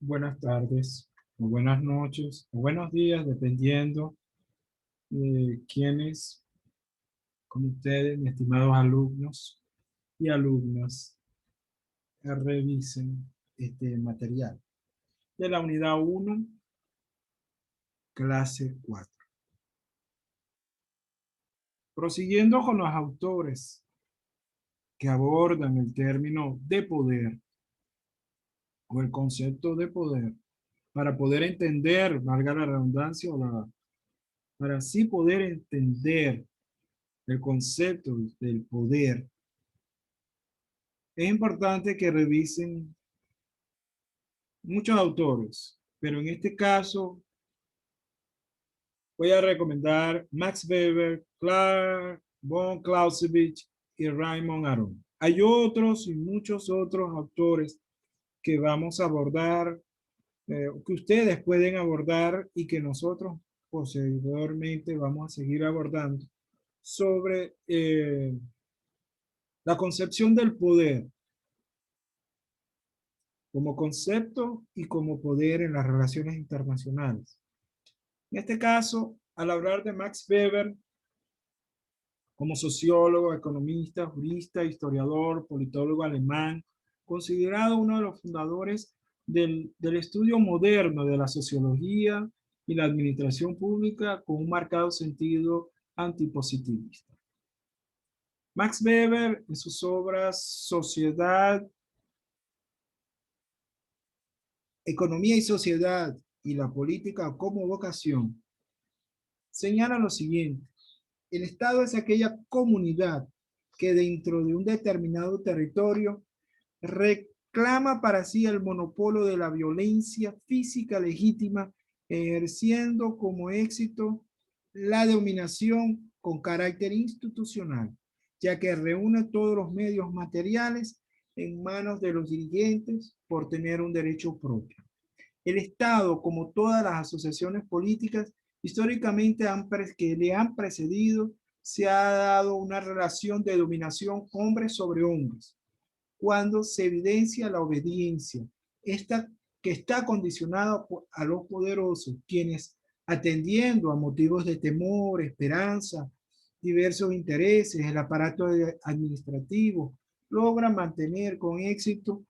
buenas tardes, o buenas noches, o buenos días, dependiendo de quiénes, con ustedes, mis estimados alumnos y alumnas, revisen este material de la unidad 1, clase 4. Prosiguiendo con los autores que abordan el término de poder o el concepto de poder, para poder entender, valga la redundancia, para así poder entender el concepto del poder, es importante que revisen muchos autores, pero en este caso voy a recomendar Max Weber, Clark von Clausewitz y Raymond Aron. Hay otros y muchos otros autores que vamos a abordar, que ustedes pueden abordar y que nosotros posteriormente vamos a seguir abordando sobre la concepción del poder como concepto y como poder en las relaciones internacionales. En este caso, al hablar de Max Weber, como sociólogo, economista, jurista, historiador, politólogo alemán, considerado uno de los fundadores del estudio moderno de la sociología y la administración pública con un marcado sentido antipositivista. Max Weber, en sus obras Sociedad, Economía y Sociedad y la Política como Vocación, señala lo siguiente: el Estado es aquella comunidad que dentro de un determinado territorio reclama para sí el monopolio de la violencia física legítima, ejerciendo como éxito la dominación con carácter institucional, ya que reúne todos los medios materiales en manos de los dirigentes por tener un derecho propio. El Estado, como todas las asociaciones políticas, históricamente que le han precedido, se ha dado una relación de dominación hombres sobre hombres, cuando se evidencia la obediencia, esta que está condicionada a los poderosos, quienes, atendiendo a motivos de temor, esperanza, diversos intereses, el aparato administrativo, logran mantener con éxito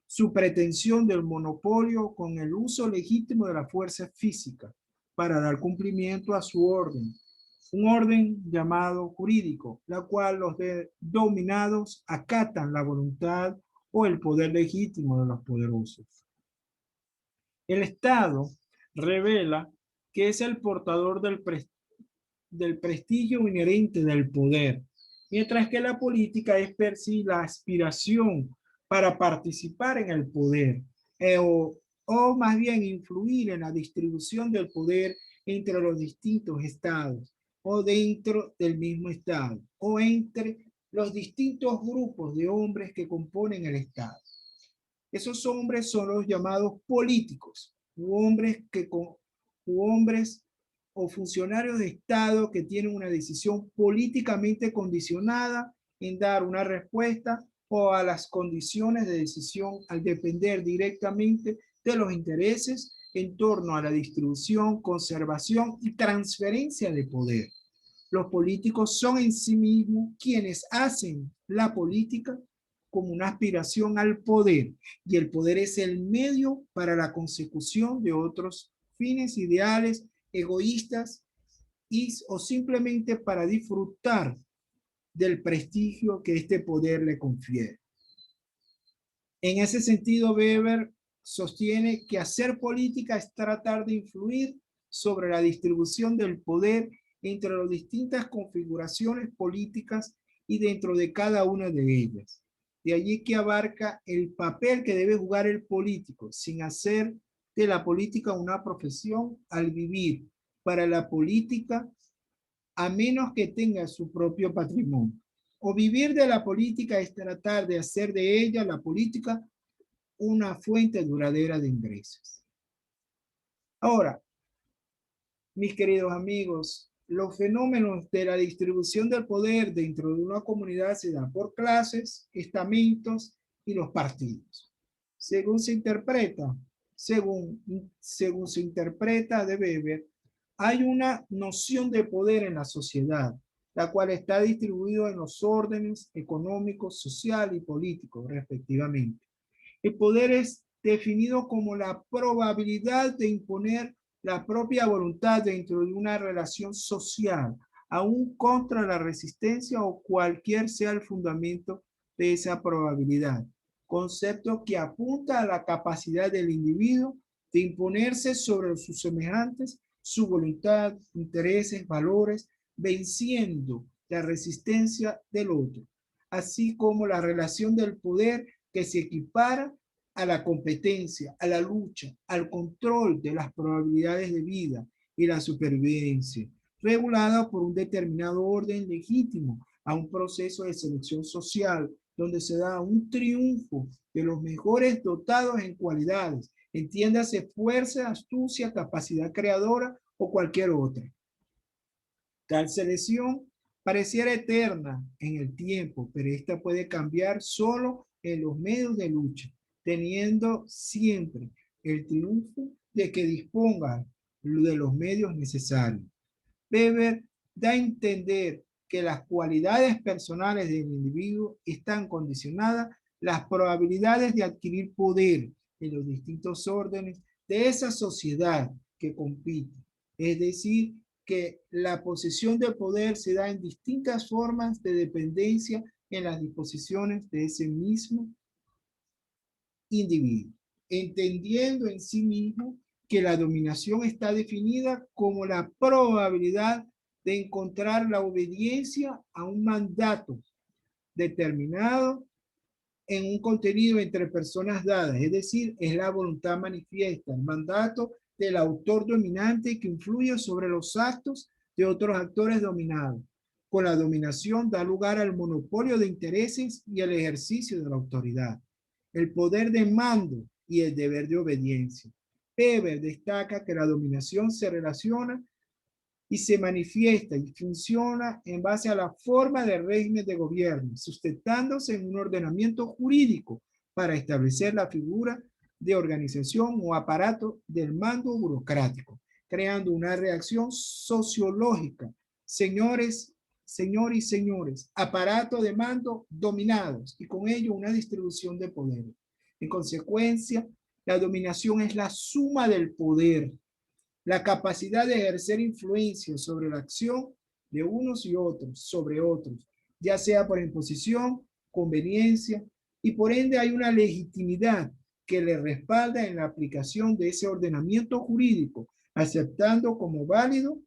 su pretensión del monopolio con el uso legítimo de la fuerza física para dar cumplimiento a su orden, un orden llamado jurídico, la cual los dominados acatan la voluntad o el poder legítimo de los poderosos. El Estado revela que es el portador del prestigio inherente del poder, mientras que la política es per sí la aspiración para participar en el poder, o más bien influir en la distribución del poder entre los distintos estados, o dentro del mismo estado, o entre los distintos grupos de hombres que componen el estado. Esos hombres son los llamados políticos, u hombres o funcionarios de Estado que tienen una decisión políticamente condicionada en dar una respuesta o a las condiciones de decisión al depender directamente de los intereses en torno a la distribución, conservación y transferencia de poder. Los políticos son en sí mismos quienes hacen la política como una aspiración al poder, y el poder es el medio para la consecución de otros fines ideales egoístas o simplemente para disfrutar del prestigio que este poder le confiere. En ese sentido, Weber sostiene que hacer política es tratar de influir sobre la distribución del poder entre las distintas configuraciones políticas y dentro de cada una de ellas. De allí que abarca el papel que debe jugar el político, sin hacer de la política una profesión al vivir para la política, a menos que tenga su propio patrimonio. O vivir de la política es tratar de hacer de ella, la política, una fuente duradera de ingresos. Ahora, mis queridos amigos, los fenómenos de la distribución del poder dentro de una comunidad se dan por clases, estamentos y los partidos. Según se interpreta, según se interpreta de Weber, hay una noción de poder en la sociedad, la cual está distribuida en los órdenes económicos, social y políticos, respectivamente. El poder es definido como la probabilidad de imponer la propia voluntad dentro de una relación social, aún contra la resistencia o cualquier sea el fundamento de esa probabilidad. Concepto que apunta a la capacidad del individuo de imponerse sobre sus semejantes, su voluntad, intereses, valores, venciendo la resistencia del otro, así como la relación del poder que se equipara a la competencia, a la lucha, al control de las probabilidades de vida y la supervivencia, regulada por un determinado orden legítimo a un proceso de selección social donde se da un triunfo de los mejores dotados en cualidades, entiéndase fuerza, astucia, capacidad creadora o cualquier otra. Tal selección pareciera eterna en el tiempo, pero esta puede cambiar solo en los medios de lucha, teniendo siempre el triunfo de que disponga de los medios necesarios. Weber da a entender que las cualidades personales del individuo están condicionadas las probabilidades de adquirir poder en los distintos órdenes de esa sociedad que compite. Es decir, que la posesión de poder se da en distintas formas de dependencia en las disposiciones de ese mismo individuo, entendiendo en sí mismo que la dominación está definida como la probabilidad de encontrar la obediencia a un mandato determinado en un contenido entre personas dadas, es decir, es la voluntad manifiesta, el mandato del autor dominante que influye sobre los actos de otros actores dominados. Con la dominación da lugar al monopolio de intereses y el ejercicio de la autoridad, el poder de mando y el deber de obediencia. Weber destaca que la dominación se relaciona y se manifiesta y funciona en base a la forma de régimen de gobierno, sustentándose en un ordenamiento jurídico para establecer la figura de organización o aparato del mando burocrático, creando una reacción sociológica. Señores y señores, aparato de mando dominados y con ello una distribución de poder. En consecuencia, la dominación es la suma del poder, la capacidad de ejercer influencia sobre la acción de unos y otros sobre otros, ya sea por imposición, conveniencia, y por ende hay una legitimidad que le respalda en la aplicación de ese ordenamiento jurídico, aceptando como válido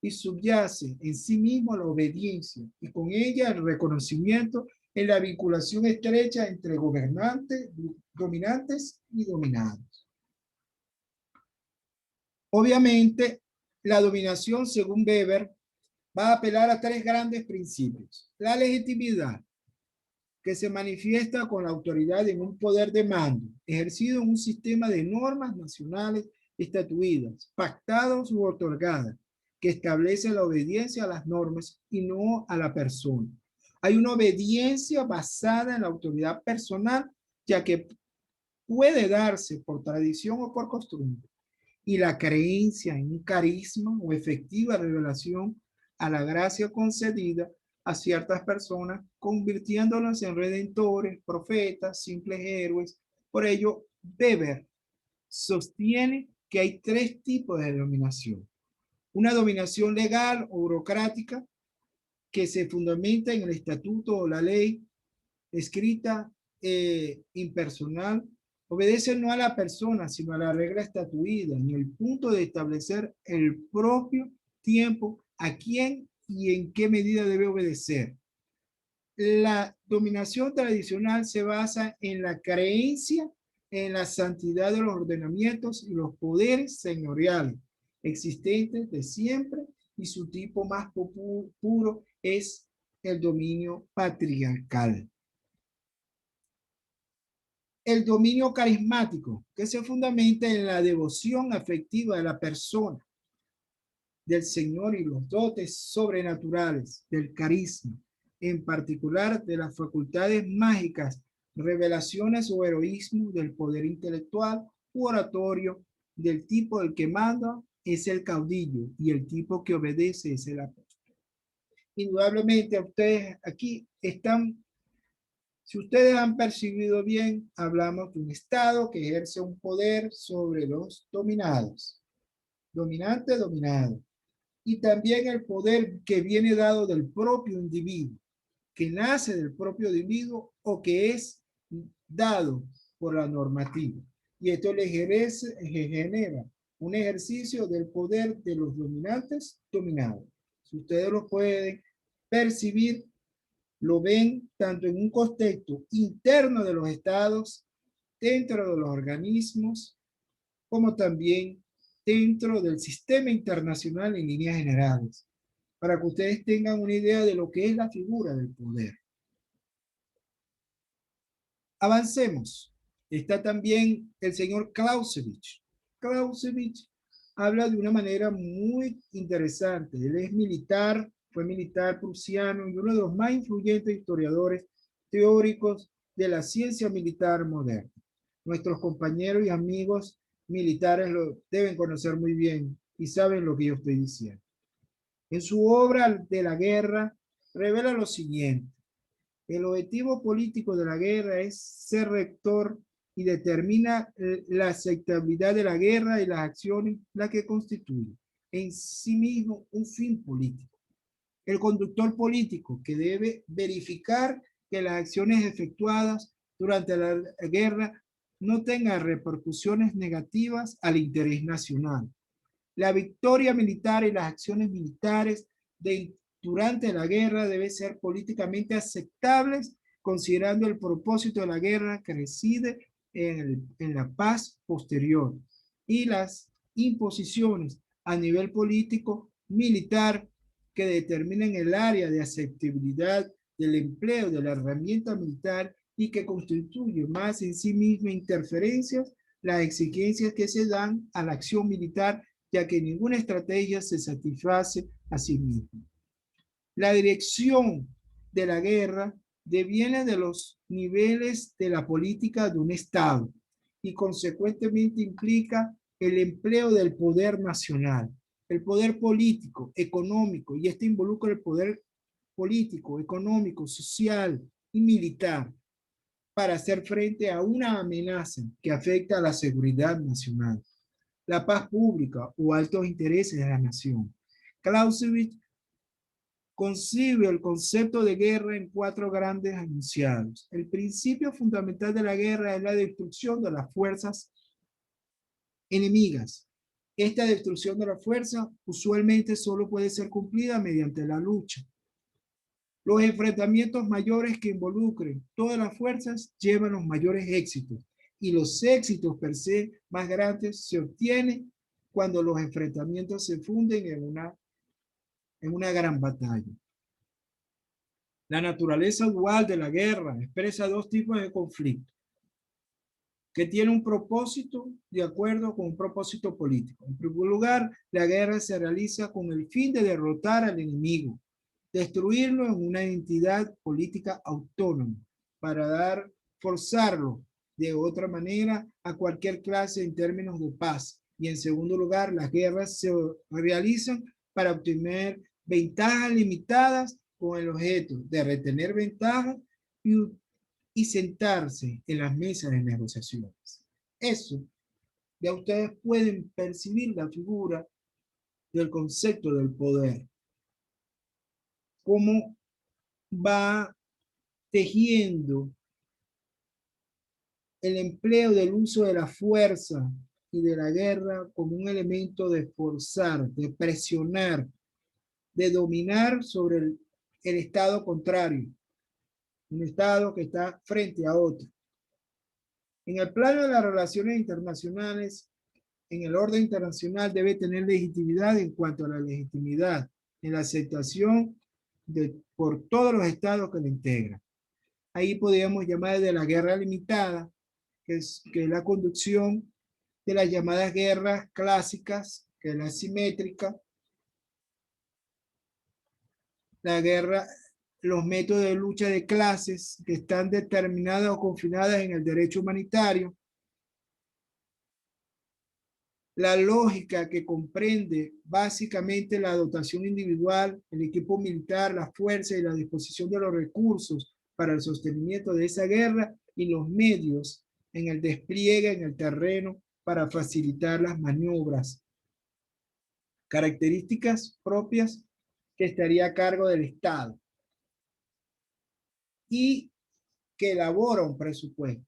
y subyace en sí mismo la obediencia y con ella el reconocimiento en la vinculación estrecha entre gobernantes, dominantes y dominados. Obviamente, la dominación, según Weber, va a apelar a tres grandes principios. La legitimidad, que se manifiesta con la autoridad en un poder de mando, ejercido en un sistema de normas nacionales estatuidas, pactados u otorgadas, que establece la obediencia a las normas y no a la persona. Hay una obediencia basada en la autoridad personal, ya que puede darse por tradición o por costumbre, y la creencia en un carisma o efectiva revelación a la gracia concedida a ciertas personas, convirtiéndolas en redentores, profetas, simples héroes. Por ello, Weber sostiene que hay tres tipos de dominación. Una dominación legal o burocrática que se fundamenta en el estatuto o la ley escrita, impersonal, obedece no a la persona, sino a la regla estatuida, en el punto de establecer el propio tiempo a quién y en qué medida debe obedecer. La dominación tradicional se basa en la creencia en la santidad de los ordenamientos y los poderes señoriales existentes de siempre, y su tipo más puro es el dominio patriarcal. El dominio carismático, que se fundamenta en la devoción afectiva de la persona, del Señor y los dotes sobrenaturales del carisma, en particular de las facultades mágicas, revelaciones o heroísmo del poder intelectual u oratorio del tipo el que manda es el caudillo y el tipo que obedece es el apóstol. Indudablemente ustedes aquí están, si ustedes han percibido bien, hablamos de un Estado que ejerce un poder sobre los dominados, dominante, dominado, y también el poder que viene dado del propio individuo, que nace del propio individuo o que es dado por la normativa. Y esto le genera un ejercicio del poder de los dominantes dominados. Si ustedes lo pueden percibir, lo ven tanto en un contexto interno de los estados, dentro de los organismos, como también dentro del sistema internacional en líneas generales, para que ustedes tengan una idea de lo que es la figura del poder. Avancemos. Está también el señor Clausewitz. Clausewitz habla de una manera muy interesante. Él es militar, fue militar prusiano y uno de los más influyentes historiadores teóricos de la ciencia militar moderna. Nuestros compañeros y amigos militares lo deben conocer muy bien y saben lo que yo estoy diciendo. En su obra de la guerra revela lo siguiente. El objetivo político de la guerra es ser rector y determina la aceptabilidad de la guerra y las acciones la que constituye en sí mismo un fin político. El conductor político que debe verificar que las acciones efectuadas durante la guerra no tengan repercusiones negativas al interés nacional. La victoria militar y las acciones militares durante la guerra deben ser políticamente aceptables, considerando el propósito de la guerra que reside en la paz posterior y las imposiciones a nivel político militar que determinen el área de aceptabilidad del empleo de la herramienta militar y que constituye más en sí misma interferencias las exigencias que se dan a la acción militar, ya que ninguna estrategia se satisface a sí misma. La dirección de la guerra deviene de los niveles de la política de un Estado y consecuentemente implica el empleo del poder nacional, el poder político, económico, y este involucra el poder político, económico, social y militar para hacer frente a una amenaza que afecta a la seguridad nacional, la paz pública o altos intereses de la nación. Clausewitz concibe el concepto de guerra en 4 grandes enunciados. El principio fundamental de la guerra es la destrucción de las fuerzas enemigas. Esta destrucción de la fuerza usualmente solo puede ser cumplida mediante la lucha. Los enfrentamientos mayores que involucren todas las fuerzas llevan los mayores éxitos y los éxitos per se más grandes se obtienen cuando los enfrentamientos se funden en una gran batalla. La naturaleza dual de la guerra expresa 2 tipos de conflicto que tienen un propósito de acuerdo con un propósito político. En primer lugar, la guerra se realiza con el fin de derrotar al enemigo, destruirlo en una entidad política autónoma para forzarlo de otra manera a cualquier clase en términos de paz. Y en segundo lugar, las guerras se realizan para obtener ventajas limitadas con el objeto de retener ventajas y sentarse en las mesas de negociaciones. Eso, ya ustedes pueden percibir la figura del concepto del poder, cómo va tejiendo el empleo del uso de la fuerza y de la guerra como un elemento de forzar, de presionar, de dominar sobre el estado contrario, un estado que está frente a otro. En el plano de las relaciones internacionales, en el orden internacional debe tener legitimidad en cuanto a la legitimidad, en la aceptación por todos los estados que lo integran. Ahí podríamos llamar de la guerra limitada, que es la conducción de las llamadas guerras clásicas, que es la simétrica, la guerra, los métodos de lucha de clases que están determinadas o confinadas en el derecho humanitario, La lógica que comprende básicamente la dotación individual, el equipo militar, la fuerza y la disposición de los recursos para el sostenimiento de esa guerra y los medios en el despliegue en el terreno para facilitar las maniobras. Características propias que estaría a cargo del Estado y que elabora un presupuesto.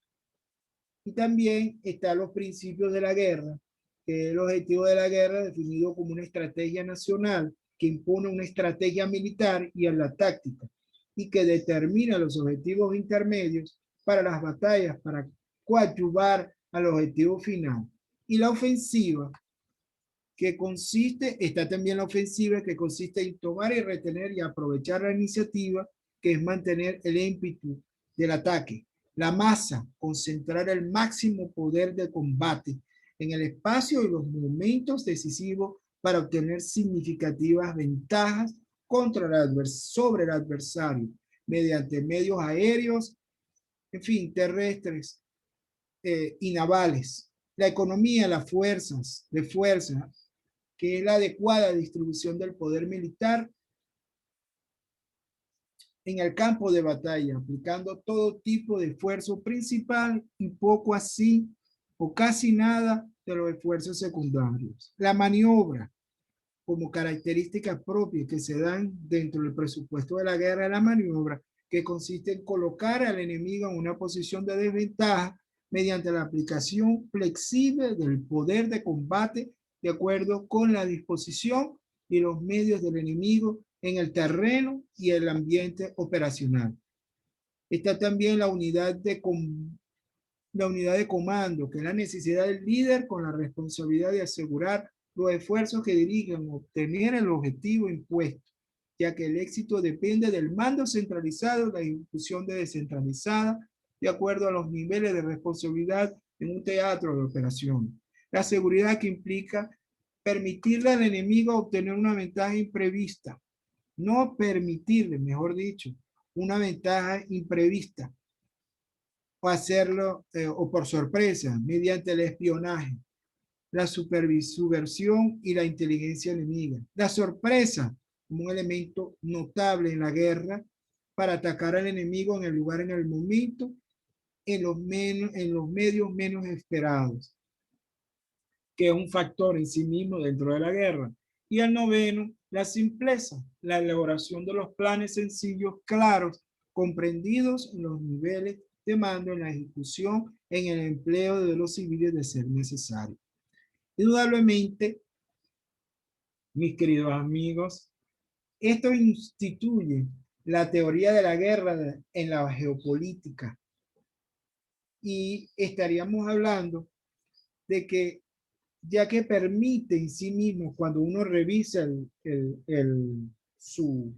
Y también están los principios de la guerra, que es el objetivo de la guerra definido como una estrategia nacional que impone una estrategia militar y en la táctica y que determina los objetivos intermedios para las batallas para coadyuvar al objetivo final. Y la ofensiva, que consiste, está también la ofensiva, que consiste en tomar y retener y aprovechar la iniciativa, que es mantener el ímpetu del ataque. La masa, concentrar el máximo poder de combate en el espacio y los momentos decisivos para obtener significativas ventajas sobre el adversario, mediante medios aéreos, en fin, terrestres y navales. La economía, las fuerzas, de fuerza, que es la adecuada distribución del poder militar en el campo de batalla, aplicando todo tipo de esfuerzo principal y poco así o casi nada de los esfuerzos secundarios. La maniobra, como características propias que se dan dentro del presupuesto de la guerra, la maniobra, que consiste en colocar al enemigo en una posición de desventaja mediante la aplicación flexible del poder de combate de acuerdo con la disposición y los medios del enemigo en el terreno y el ambiente operacional. Está también la unidad de comando, que es la necesidad del líder con la responsabilidad de asegurar los esfuerzos que dirigen a obtener el objetivo impuesto, ya que el éxito depende del mando centralizado, la ejecución de descentralizada, de acuerdo a los niveles de responsabilidad en un teatro de operación. La seguridad, que implica permitirle al enemigo obtener una ventaja imprevista, no permitirle, mejor dicho, una ventaja imprevista, o hacerlo o por sorpresa, mediante el espionaje, la subversión y la inteligencia enemiga. La sorpresa como un elemento notable en la guerra para atacar al enemigo en el lugar, en el momento, en los medios menos esperados, que es un factor en sí mismo dentro de la guerra. Y el noveno, la simpleza, la elaboración de los planes sencillos, claros, comprendidos en los niveles de mando, en la ejecución, en el empleo de los civiles de ser necesario. Indudablemente, mis queridos amigos, esto instituye la teoría de la guerra en la geopolítica y estaríamos hablando de que, ya que permite en sí mismo, cuando uno revisa en su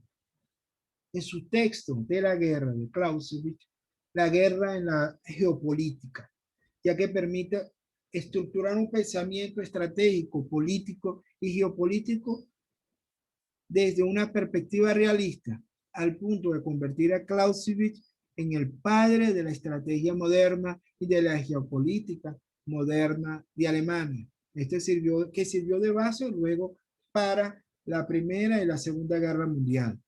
texto de la guerra de Clausewitz, la guerra en la geopolítica, ya que permite estructurar un pensamiento estratégico, político y geopolítico desde una perspectiva realista, al punto de convertir a Clausewitz en el padre de la estrategia moderna y de la geopolítica moderna de Alemania. Este sirvió de base luego para la Primera y la Segunda Guerra Mundial.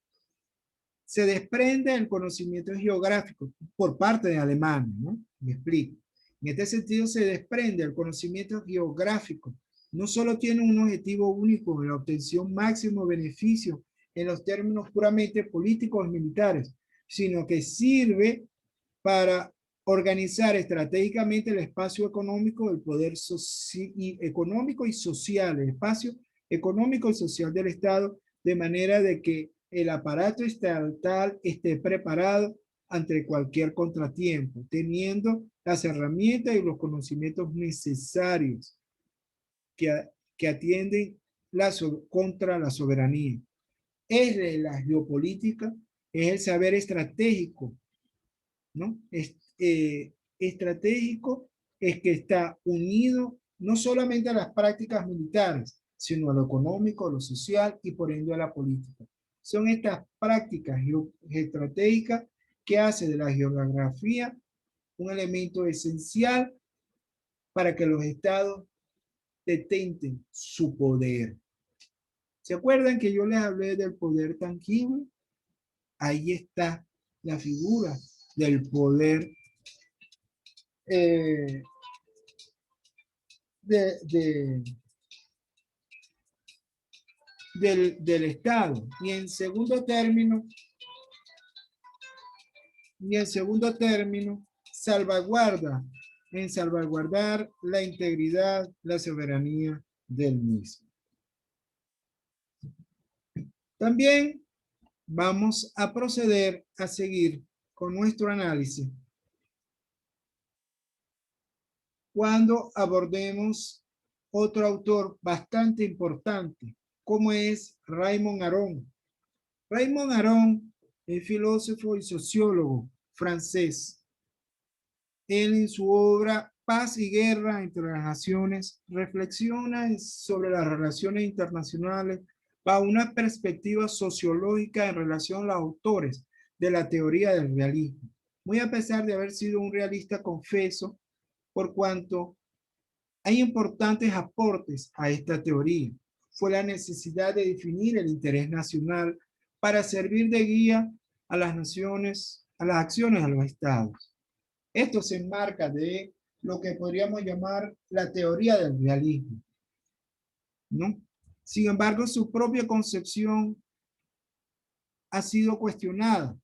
Se desprende el conocimiento geográfico por parte de Alemania, ¿no? Me explico. En este sentido, se desprende el conocimiento geográfico. No solo tiene un objetivo único en la obtención máximo beneficio en los términos puramente políticos y militares, sino que sirve para organizar estratégicamente el espacio económico, el poder económico y social, el espacio económico y social del Estado, de manera de que el aparato estatal esté preparado ante cualquier contratiempo, teniendo las herramientas y los conocimientos necesarios que, que atienden contra la soberanía. Es la geopolítica, es el saber estratégico, ¿no? Estratégico es que está unido no solamente a las prácticas militares, sino a lo económico, a lo social y por ende a la política. Son estas prácticas estratégicas que hace de la geografía un elemento esencial para que los estados detenten su poder. ¿Se acuerdan que yo les hablé del poder tangible? Ahí está la figura del poder eh, del Estado. Y en segundo término, salvaguardar la integridad, la soberanía del mismo. También vamos a proceder a seguir con nuestro análisis cuando abordemos otro autor bastante importante, como es Raymond Aron. Raymond Aron es filósofo y sociólogo francés. Él en su obra Paz y Guerra entre las Naciones reflexiona sobre las relaciones internacionales bajo una perspectiva sociológica en relación a los autores de la teoría del realismo. Muy a pesar de haber sido un realista confeso, por cuanto hay importantes aportes a esta teoría. Fue la necesidad de definir el interés nacional para servir de guía a las naciones, a las acciones de los estados. Esto se enmarca de lo que podríamos llamar la teoría del realismo, ¿no? Sin embargo, su propia concepción ha sido cuestionada.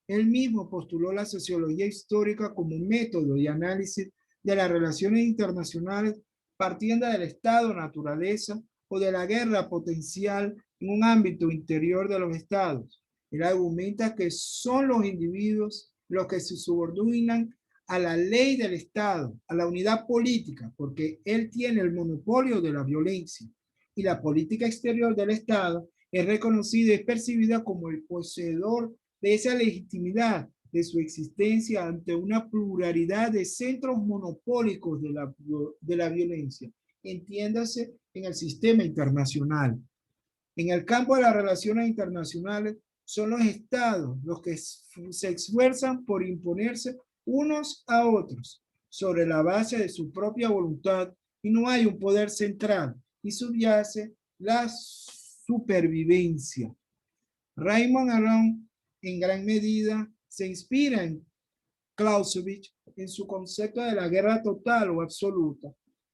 Él mismo postuló la sociología histórica como un método de análisis de las relaciones internacionales partiendo del estado naturaleza o de la guerra potencial en un ámbito interior de los estados. Él argumenta que son los individuos los que se subordinan a la ley del Estado, a la unidad política, porque él tiene el monopolio de la violencia y la política exterior del Estado es reconocida y es percibida como el poseedor de esa legitimidad de su existencia ante una pluralidad de centros monopólicos de la violencia. Entiéndase en el sistema internacional. En el campo de las relaciones internacionales, son los estados los que se esfuerzan por imponerse unos a otros sobre la base de su propia voluntad y no hay un poder central y subyace la supervivencia. Raymond Aron en gran medida se inspira en Clausewitz en su concepto de la guerra total o absoluta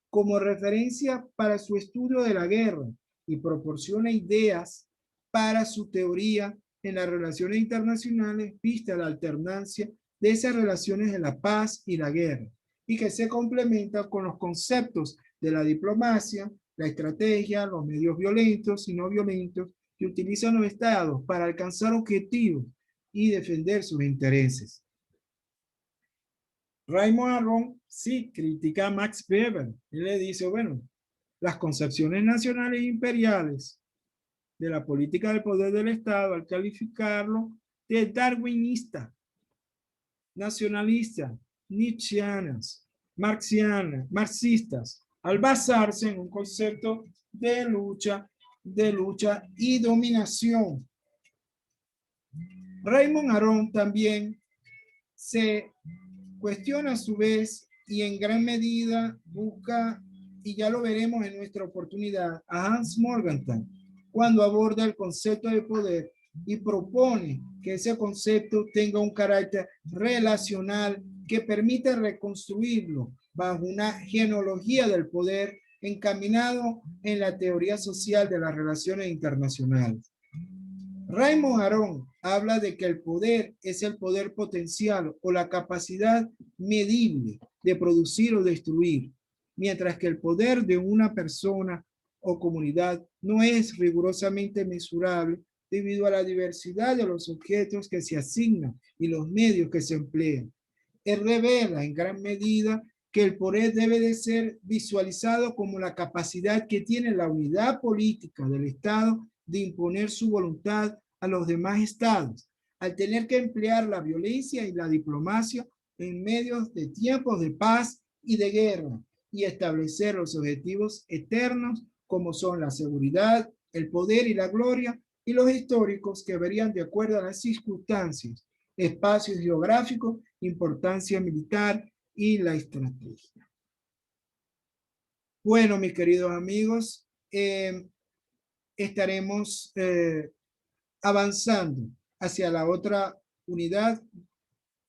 como referencia para su estudio de la guerra y proporciona ideas para su teoría en las relaciones internacionales vista la alternancia de esas relaciones de la paz y la guerra y que se complementa con los conceptos de la diplomacia, la estrategia, los medios violentos y no violentos que utilizan los estados para alcanzar objetivos y defender sus intereses. Raymond Aron sí critica a Max Weber. Él le dice, bueno, las concepciones nacionales e imperiales de la política del poder del Estado, al calificarlo de darwinista, nacionalista, nietzscheanas, marxistas, al basarse en un concepto de lucha y dominación. Raymond Aron también se cuestiona a su vez y en gran medida busca, y ya lo veremos en nuestra oportunidad, a Hans Morgenthau cuando aborda el concepto de poder y propone que ese concepto tenga un carácter relacional que permita reconstruirlo bajo una genealogía del poder encaminado en la teoría social de las relaciones internacionales. Raymond Aron habla de que el poder es el poder potencial o la capacidad medible de producir o destruir, mientras que el poder de una persona o comunidad no es rigurosamente mesurable debido a la diversidad de los objetos que se asignan y los medios que se emplean. Él revela en gran medida que el poder debe de ser visualizado como la capacidad que tiene la unidad política del Estado de imponer su voluntad a los demás estados, al tener que emplear la violencia y la diplomacia en medios de tiempos de paz y de guerra y establecer los objetivos eternos como son la seguridad, el poder y la gloria y los históricos que verían de acuerdo a las circunstancias, espacios geográficos, importancia militar y la estrategia. Bueno, mis queridos amigos, estaremos avanzando hacia la otra unidad,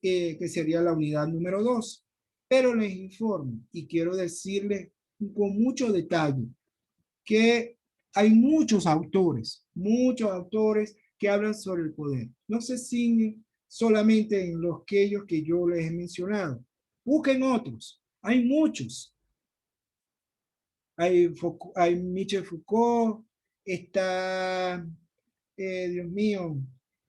que sería la unidad número 2. Pero les informo y quiero decirles con mucho detalle que hay muchos autores que hablan sobre el poder. No se ciñen solamente en los aquellos que yo les he mencionado. Busquen otros. Hay muchos. Hay Michel Foucault, está, Dios mío,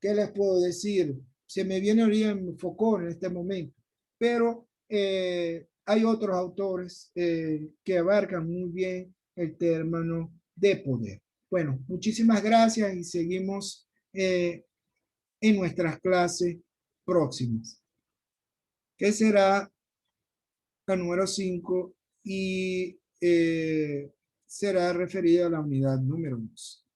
¿qué les puedo decir? Se me viene ahorita Foucault en este momento, pero hay otros autores que abarcan muy bien el término de poder. Bueno, muchísimas gracias y seguimos en nuestras clases próximas, que será la número 5 y será referida a la unidad número 2.